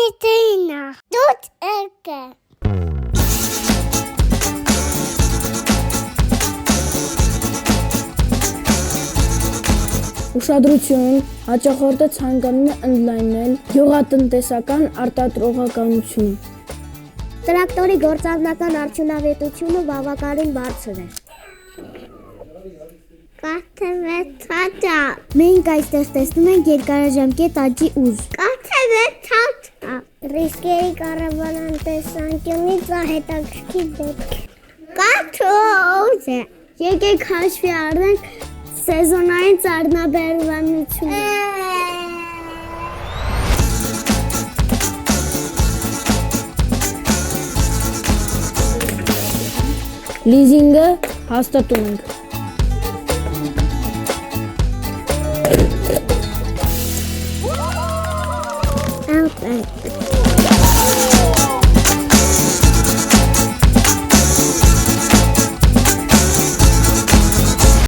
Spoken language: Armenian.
Վիտինա, դուտ էրկե։ Ուշադրություն, հաճախորդը ցանկանում է ընդլայնել գյուղատնտեսական արտադրողականությունը։ Տրակտորի գործառնական արդյունավետությունը բավականին բարձր է։ Կաթևեցածա։ Մենք այստեղ տեսնում ենք երկարաժամկետ աճի ուժ։ Կաթևեցածա։ Ռիսկերի կառավարման տեսանկյունից հետաքրքիր դեպք։ Կաթոզ է։ Եկեք հաշվի առնենք սեզոնային ծառնաբերվանությունը։ Լիզինգը հաստատում ենք։